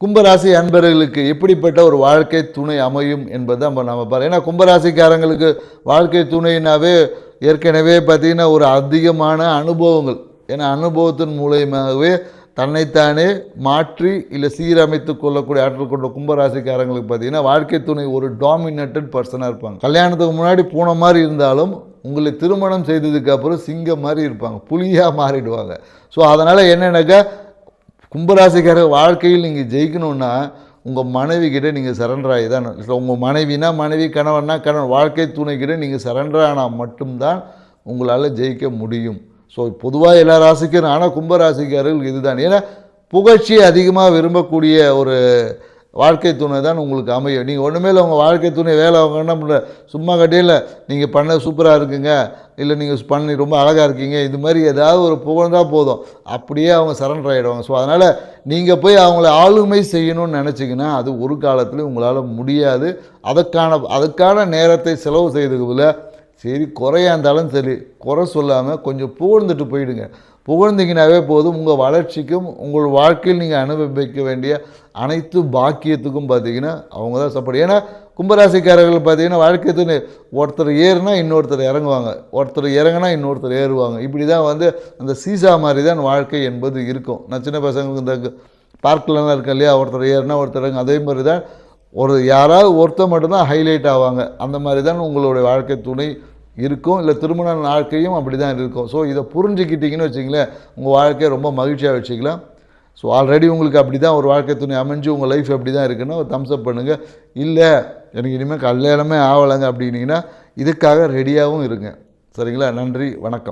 கும்பராசி அன்பர்களுக்கு எப்படிப்பட்ட ஒரு வாழ்க்கை துணை அமையும் என்பதை நம்ம பாரு. ஏன்னா கும்பராசிக்காரங்களுக்கு வாழ்க்கை துணைனாவே ஏற்கனவே பார்த்தீங்கன்னா ஒரு அதிகமான அனுபவங்கள். ஏன்னா அனுபவத்தின் மூலயமாகவே தன்னைத்தானே மாற்றி இல்லை சீரமைத்து கொள்ளக்கூடிய ஆற்றல் கொண்ட கும்பராசிக்காரங்களுக்கு பார்த்தீங்கன்னா வாழ்க்கை துணை ஒரு டாமினேட்டட் பர்சனாக இருப்பாங்க. கல்யாணத்துக்கு முன்னாடி பூனை மாதிரி இருந்தாலும் உங்களை திருமணம் செய்ததுக்கு அப்புறம் சிங்கம் மாதிரி இருப்பாங்க, புலியாக மாறிடுவாங்க. ஸோ அதனால் என்னென்னாக்கா கும்பராசிக்கார வாழ்க்கையில் நீங்கள் ஜெயிக்கணுன்னா உங்கள் மனைவி கிட்டே நீங்கள் சரண்டர் ஆகி தான். உங்கள் மனைவினா மனைவி, கணவன்னா கணவன், வாழ்க்கை துணைக்கிட்ட நீங்கள் சரண்டர் ஆனால் மட்டும்தான் உங்களால் ஜெயிக்க முடியும். ஸோ பொதுவாக எல்லா ராசிக்கும், ஆனால் கும்பராசிக்காரர்கள் இதுதான். ஏன்னா புகழ்ச்சியை அதிகமாக விரும்பக்கூடிய ஒரு வாழ்க்கை துணை தான் உங்களுக்கு அமையும். நீங்கள் ஒன்றுமே இல்லை, உங்கள் வாழ்க்கை துணை வேலை அவங்க என்ன பண்ணுற சும்மா கட்டியில் நீங்கள் பண்ண சூப்பராக இருக்குங்க, இல்லை நீங்கள் பண்ணி ரொம்ப அழகாக இருக்கீங்க, இது மாதிரி ஏதாவது ஒரு புகழ்ந்தால் போதும், அப்படியே அவங்க சரண்டர் ஆகிடுவாங்க. ஸோ அதனால் நீங்கள் போய் அவங்கள ஆளுமை செய்யணும்னு நினச்சிங்கன்னா அது ஒரு காலத்துலேயும் உங்களால் முடியாது. அதுக்கான நேரத்தை செலவு செய்ததுல சரி குறையாக இருந்தாலும் சரி குறை சொல்லாமல் கொஞ்சம் புகழ்ந்துட்டு போயிடுங்க. புகழ்ந்தீங்கன்னாவே போதும், உங்கள் வளர்ச்சிக்கும் உங்கள் வாழ்க்கையில் நீங்கள் அனுபவிக்க வேண்டிய அனைத்து பாக்கியத்துக்கும் பார்த்தீங்கன்னா அவங்க தான் சப்போர்ட். ஏன்னா கும்பராசிக்காரர்கள் பார்த்தீங்கன்னா வாழ்க்கை துணை ஒருத்தர் ஏறுனா இன்னொருத்தர் இறங்குவாங்க, ஒருத்தர் இறங்கினா இன்னொருத்தர் ஏறுவாங்க. இப்படி தான் அந்த சீசா மாதிரி தான் வாழ்க்கை என்பது இருக்கும். நான் சின்ன பசங்களுக்கு இந்த பார்க்கலலாம் இருக்கேன் இல்லையா, ஒருத்தர் ஏறுனா ஒருத்தர் இறங்க, அதே மாதிரி தான் யாராவது ஒருத்தர் மட்டும்தான் ஹைலைட் ஆவாங்க. அந்த மாதிரி தான் உங்களுடைய வாழ்க்கை துணை இருக்கும். இல்லை திருமண வாழ்க்கையும் அப்படி தான் இருக்கும். ஸோ இதை புரிஞ்சுக்கிட்டிங்கன்னு வச்சிங்களேன், உங்கள் வாழ்க்கையை ரொம்ப மகிழ்ச்சியாக வச்சுக்கலாம். ஸோ ஆல்ரெடி உங்களுக்கு அப்படி தான் ஒரு வாழ்க்கை துணை அமைஞ்சு உங்கள் லைஃப் அப்படி தான் இருக்குன்னா ஒரு தம்ஸ்அப் பண்ணுங்கள். இல்லை எனக்கு இனிமேல் கல்யாணமே ஆகலைங்க அப்படின்னீங்கன்னா இதுக்காக ரெடியாகவும் இருங்க. சரிங்களா? நன்றி, வணக்கம்.